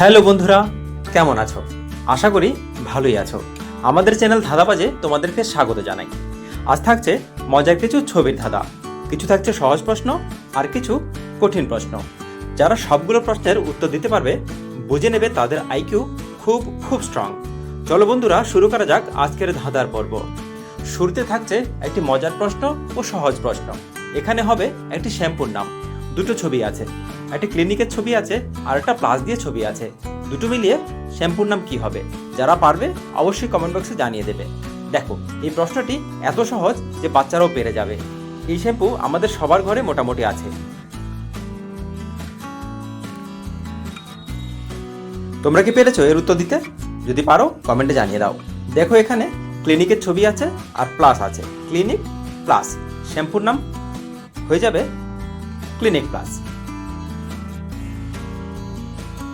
Hello বন্ধুরা, কেমন আছো? আশা করি ভালোই আছো। আমাদের চ্যানেল ধাঁধাবাজে তোমাদেরকে স্বাগত জানাই। আজ থাকছে মজার কিছু ছবির ধাঁধা, কিছু থাকছে সহজ প্রশ্ন আর কিছু কঠিন প্রশ্ন। যারা সবগুলো প্রশ্নের উত্তর দিতে পারবে, বুঝে নেবে তাদের আইকিউ খুব খুব স্ট্রং। চলো বন্ধুরা, শুরু করা যাক আজকের ধাঁধার পর্ব। শুরুতে থাকছে একটি মজার প্রশ্ন ও সহজ প্রশ্ন। এখানে হবে একটি শ্যাম্পুর নাম, দুটো ছবি আছে, একটি ক্লিনিকের ছবি আছে আর একটা প্লাস দিয়ে ছবি আছে। দুটো মিলিয়ে শ্যাম্পুর নাম কি হবে? যারা পারবে অবশ্যই কমেন্ট বক্সে জানিয়ে দেবে। দেখো, এই প্রশ্নটি এত সহজ যে বাচ্চারাও পেরে যাবে। এই শ্যাম্পু আমাদের সবার ঘরে মোটামুটি আছে। তোমরা কি পেরেছো এর উত্তর দিতে? যদি পারো কমেন্টে জানিয়ে দাও। দেখো, এখানে ক্লিনিকের ছবি আছে আর প্লাস আছে, ক্লিনিক প্লাস শ্যাম্পুর নাম হয়ে যাবে ক্লিনিক প্লাস।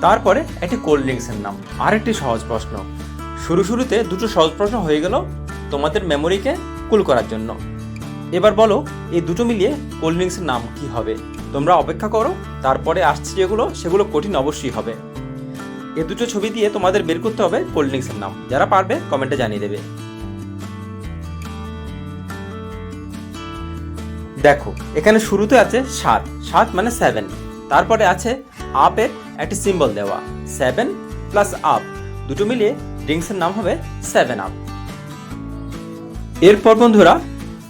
তারপরে একটি কোল্ড ড্রিঙ্কসের নাম, আর একটি সহজ প্রশ্ন। শুরুতে দুটো সহজ প্রশ্ন হয়ে গেল তোমাদের মেমোরিকে কুল করার জন্য। এবার বলো, এই দুটো মিলিয়ে কোল্ড ড্রিঙ্কসের নাম কি হবে? তোমরা অপেক্ষা করো, তারপরে আসছে সেগুলো কঠিন অবশ্যই হবে। এই দুটো ছবি দিয়ে তোমাদের বের করতে হবে কোল্ড ড্রিঙ্কসের নাম। যারা পারবে কমেন্টে জানিয়ে দেবে। দেখো, এখানে শুরুতে আছে 7, 7 মানে 7। তারপরে আছে আপের একটি সিম্বল দেওয়া, 7 প্লাস আপ, দুটো মিলিয়ে ড্রিঙ্কসের নাম হবে 7 আপ। এরপর বন্ধুরা,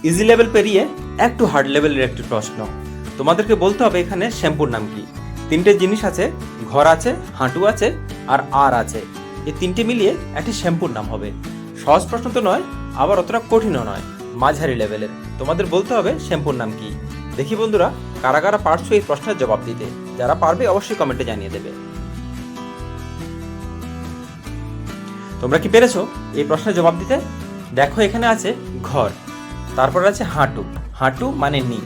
ইজি লেভেল পেরিয়ে একটু হার্ড লেভেলের একটি প্রশ্ন। তোমাদেরকে বলতে হবে এখানে শ্যাম্পুর নাম কি। তিনটে জিনিস আছে, ঘর আছে, হাঁটু আছে আর আছে। এই তিনটে মিলিয়ে একটি শ্যাম্পুর নাম হবে। সহজ প্রশ্ন তো নয়, আবার অতটা কঠিনও নয়, মাঝারি লেভেলের। তোমাদের বলতে হবে শ্যাম্পুর নাম কি। দেখি বন্ধুরা, কারা কারা পারছো এই প্রশ্নের জবাব দিতে। যারা পারবে অবশ্যই কমেন্টে জানিয়ে দেবে। তোমরা কি পেরেছো এই প্রশ্নের জবাব দিতে? দেখো, এখানে আছে ঘর, তারপরে আছে হাঁটু, হাঁটু মানে নি,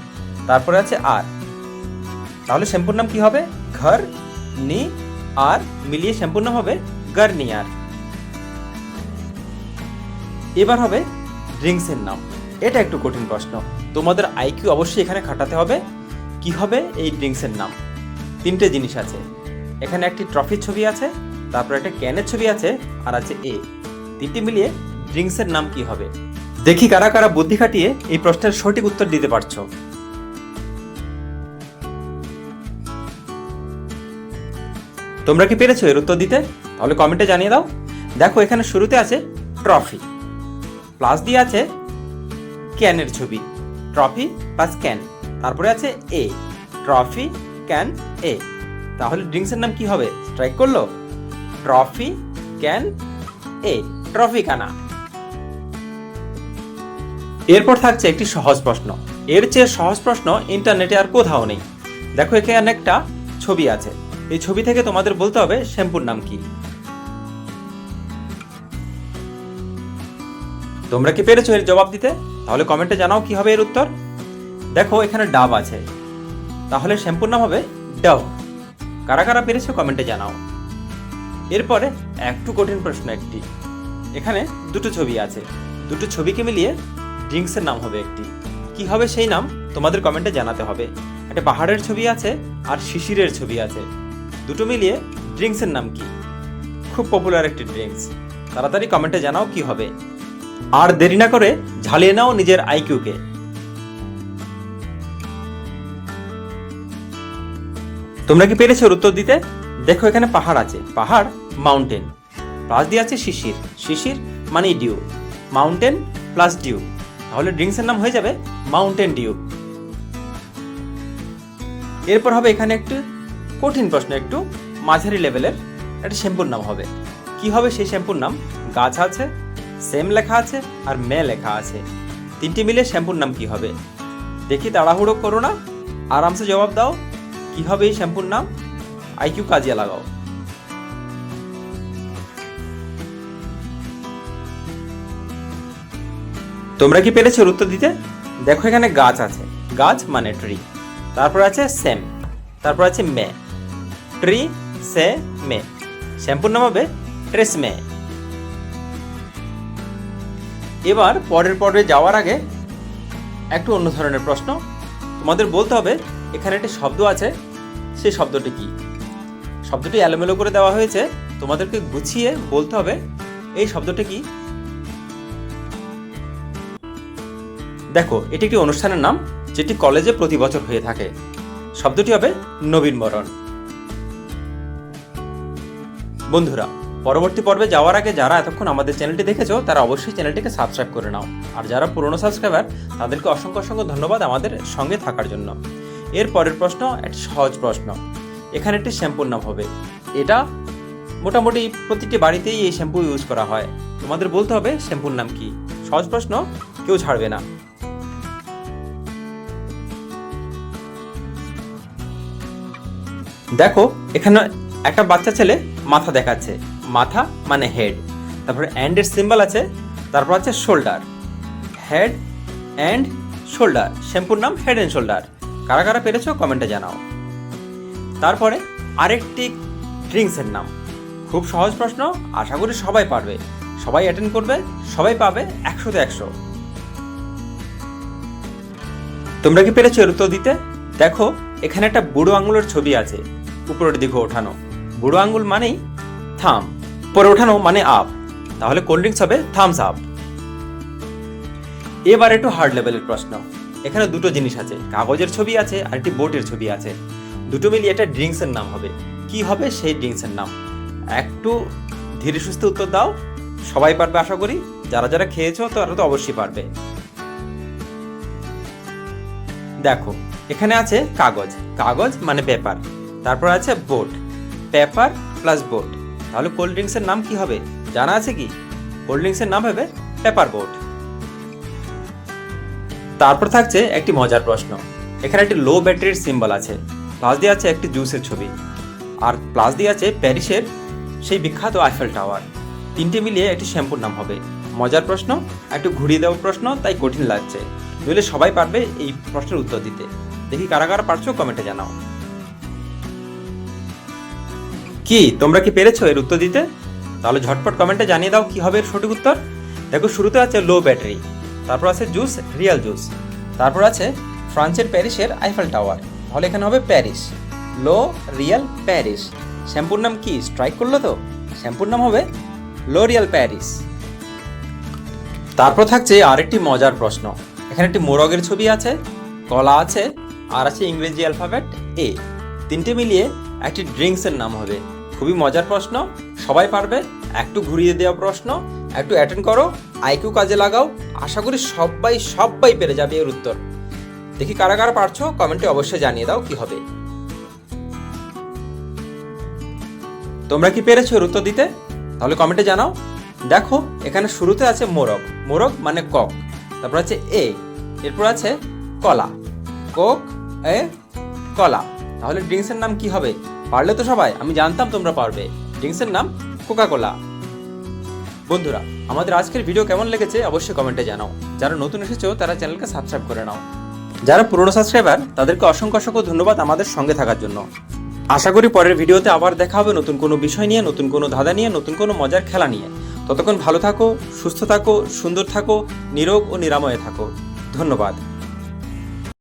তারপরে আছে আর। তাহলে শ্যাম্পুর নাম কি হবে? ঘর, নি আর মিলিয়ে শ্যাম্পুর নাম হবে গার্নিয়ার। এবার হবে ড্রিঙ্কসের নাম। এটা একটু কঠিন প্রশ্ন, তোমাদের আইকিউ অবশ্যই এখানে খাটাতে হবে। কি হবে এই ড্রিঙ্কসের নাম? তিনটে জিনিস আছে, এখানে একটি ট্রফির ছবি আছে, তারপর একটা ক্যানের ছবি আছে আর আছে এ। তিনটে মিলিয়ে ড্রিঙ্কসের নাম কি হবে? দেখি কারা কারা বুদ্ধি খাটিয়ে এই প্রশ্নের সঠিক উত্তর দিতে পারছো। তোমরা কি পেরেছো এর উত্তর দিতে? তাহলে কমেন্টে জানিয়ে দাও। দেখো, এখানে শুরুতে আছে ট্রফি, প্লাস দিয়ে আছে ক্যানের ছবি, ট্রফি প্লাস ক্যান, তারপরে আছে এ, ট্রফি ক্যান এ। তাহলে ড্রিঙ্কসের নাম কি হবে? স্ট্রাইক করলো, ট্রফি ক্যান এ, ট্রফিকানা। এরপর থাকছে একটি সহজ প্রশ্ন। এর চেয়ে সহজ প্রশ্ন ইন্টারনেটে আর কোথাও নেই। দেখো, এখানে একটা ছবি আছে, এই ছবি থেকে তোমাদের বলতে হবে শ্যাম্পুর নাম কি। তোমরা কি পেরেছো এর জবাব দিতে? তাহলে কমেন্টে জানাও কি হবে এর উত্তর। দেখো, এখানে ডাব আছে, তাহলে শ্যাম্পুর নাম হবে ডাভ। কারা কারা পেরেছো কমেন্টে জানাও। এরপরে একটু কঠিন প্রশ্ন একটি। এখানে দুটো ছবি আছে, দুটো ছবিকে মিলিয়ে ড্রিঙ্কসের নাম হবে একটি। কি হবে সেই নাম তোমাদের কমেন্টে জানাতে হবে। একটা পাহাড়ের ছবি আছে আর শিশিরের ছবি আছে, দুটো মিলিয়ে ড্রিঙ্কসের নাম কি? খুব পপুলার একটি ড্রিঙ্কস। তাড়াতাড়ি কমেন্টে জানাও কি হবে। আর দেরি না করে ঝালিয়ে নাও নিজের আইকিউকে। তোমরা কি পেরেছো উত্তর দিতে? দেখো, এখানে পাহাড় আছে, পাহাড় মাউন্টেন, প্লাস দিয়ে আছে শিশির, শিশির মানে ডিউ, মাউন্টেন প্লাস ডিউ, তাহলে ড্রিঙ্কসের নাম হয়ে যাবে মাউন্টেন ডিউ। এরপর হবে এখানে একটু কঠিন প্রশ্ন, একটু মাঝারি লেভেলের। একটা শ্যাম্পুর নাম হবে। কি হবে সেই শ্যাম্পুর নাম? গাছ আছে, সেম লেখা আছে আর মে লেখা আছে, তিনটি মিলে শ্যাম্পুর নাম কি হবে? দেখি, তাড়াহুড়ো করো না, আরামসে জবাব দাও। কি হবে এই শ্যাম্পুর নাম? আইকিউ কাজে লাগাও। তোমরা কি পেরেছো উত্তর দিতে? দেখো, এখানে গাছ আছে, গাছ মানে ট্রি, তারপর আছে সেম, তারপর আছে মে, ট্রি সে মে, শ্যাম্পুর নাম হবে ট্রেসমে। এবার পরের পর্বে যাওয়ার আগে একটু অন্য ধরনের প্রশ্ন। তোমাদের বলতে হবে এখানে একটি শব্দ আছে, সেই শব্দটি কি? শব্দটি এলোমেলো করে দেওয়া হয়েছে, তোমাদেরকে গুছিয়ে বলতে হবে এই শব্দটি কি। দেখো, এটি একটি অনুষ্ঠানের নাম যেটি কলেজে প্রতি বছর হয়ে থাকে। শব্দটি হবে নবীনবরণ। বন্ধুরা, পরবর্তী পর্বে যাওয়ার আগে যারা এতক্ষণ আমাদের চ্যানেলটি দেখেছো তারা অবশ্যই চ্যানেলটিকে সাবস্ক্রাইব করে নাও। আর যারা পুরনো সাবস্ক্রাইবার তাদেরকে অসংখ্য অসংখ্য ধন্যবাদ আমাদের সঙ্গে থাকার জন্য। এর পরের প্রশ্ন একটি সহজ প্রশ্ন। এখানে একটি শ্যাম্পুর নাম হবে। এটা মোটামুটি প্রতিটি বাড়িতেই এই শ্যাম্পু ইউজ করা হয়। তোমাদের বলতে হবে শ্যাম্পুর নাম কি। সহজ প্রশ্ন, কেউ ছাড়বে না। দেখো, এখানে একটা বাচ্চা ছেলে মাথা দেখাচ্ছে। মাথা মানে হেড, তারপরে অ্যান্ড এর সিম্বল আছে, তারপর আছে শোল্ডার। হেড অ্যান্ড শোল্ডার, শ্যাম্পুর নাম হেড অ্যান্ড শোল্ডার। কারা কারা পেরেছো কমেন্টে জানাও। তারপরে আরেকটি ড্রিঙ্কসের নাম। খুব সহজ প্রশ্ন, আশা করি সবাই পারবে, সবাই অ্যাটেন্ড করবে, সবাই পাবে 100তে 100। তোমরা কি পেরেছো এর উত্তর দিতে? দেখো, এখানে একটা বুড়ো আঙুলের ছবি আছে, উপরের দিকে ওঠানো। বুড়ো আঙুল মানেই থাম, পরে ওঠানো মানে আপ, তাহলে কোল্ড ড্রিঙ্কস হবে থামস আপ। এবার একটু হার্ড লেভেলের প্রশ্ন। এখানে দুটো জিনিস আছে, কাগজের ছবি আছে আর একটি বোটের ছবি আছে। দুটো মিলিয়ে একটা ড্রিঙ্কসের নাম হবে। কি হবে সেই ড্রিঙ্কসের নাম? একটু ধীরে সুস্থে উত্তর দাও, সবাই পারবে আশা করি। যারা যারা খেয়েছো তারা তো অবশ্যই পারবে। দেখো, এখানে আছে কাগজ, কাগজ মানে পেপার, তারপর আছে বোট, পেপার প্লাস বোট, তাহলে কোল্ড ড্রিঙ্কসের নাম কি হবে জানা আছে কি? কোল্ড ড্রিঙ্কসের নাম হবে পেপার বোট। তারপর থাকছে একটি মজার প্রশ্ন। এখানে একটি লো ব্যাটারির সিম্বল আছে, প্লাস দিয়ে আছে একটি জুসের ছবি, আর প্লাস দিয়ে আছে প্যারিসের সেই বিখ্যাত আইফেল টাওয়ার। তিনটে মিলিয়ে একটি শ্যাম্পুর নাম হবে। মজার প্রশ্ন, একটু ঘুরিয়ে দেওয়া প্রশ্ন, তাই কঠিন লাগছে। নইলে সবাই পারবে এই প্রশ্নের উত্তর দিতে। দেখি কারা কারা পারছো কমেন্টে জানাও। কি তোমরা কি পেরেছো এর উত্তর দিতে? তাহলে ঝটপট কমেন্টে জানিয়ে দাও কি হবে এর সঠিক উত্তর। দেখো, শুরুতে আছে লো ব্যাটারি, তারপর আছে জুস, রিয়েল জুস, তারপর আছে ফ্রান্সের প্যারিসের আইফেল টাওয়ার, তাহলে এখানে হবে প্যারিস। লো রিয়েল প্যারিস। শ্যাম্পুর নাম কি স্ট্রাইক করলো তো? শ্যাম্পুর নাম হবে লোরিয়াল প্যারিস। তারপর থাকছে আরেকটি মজার প্রশ্ন। এখানে একটি মোরগের ছবি আছে, কলা আছে, আর আছে ইংরেজি অ্যালফাবেট এ। তিনটে মিলিয়ে একটি ড্রিঙ্কসের নাম হবে। খুবই মজার প্রশ্ন, সবাই পারবে। একটু ঘুরিয়ে দেওয়া প্রশ্ন, একটু অ্যাটেন্ড করো, আইকিউ কাজে লাগাও। আশা করি সবাই পেরে যাবে এর উত্তর। দেখি কারা কারা পারছো কমেন্টে অবশ্যই জানিয়ে দাও কি হবে। তোমরা কি পেরেছো এর উত্তর দিতে? তাহলে কমেন্টে জানাও। দেখো, এখানে শুরুতে আছে মোরগ, মোরগ মানে কক, তারপর আছে এ, এরপর আছে কলা, কোক এ কলা, তাহলে ড্রিঙ্কসের নাম কি হবে? পারলে তো সবাই, আমি জানতাম তোমরা পারবে। ড্রিঙ্কসের নাম কোকা কোলা। বন্ধুরা, আমাদের আজকের ভিডিও কেমন লেগেছে অবশ্যই কমেন্টে জানাও। যারা নতুন এসেছো তারা চ্যানেলকে সাবস্ক্রাইব করে নাও। যারা পুরনো সাবস্ক্রাইবার তাদেরকে অসংখ্য অসংখ্য ধন্যবাদ আমাদের সঙ্গে থাকার জন্য। আশা করি পরের ভিডিওতে আবার দেখা হবে নতুন কোনো বিষয় নিয়ে, নতুন কোনো ধাঁধা নিয়ে, নতুন কোনো মজার খেলা নিয়ে। ততক্ষণ ভালো থাকো, সুস্থ থাকো, সুন্দর থাকো, নিরোগ ও নিরাময়ে থাকো। ধন্যবাদ।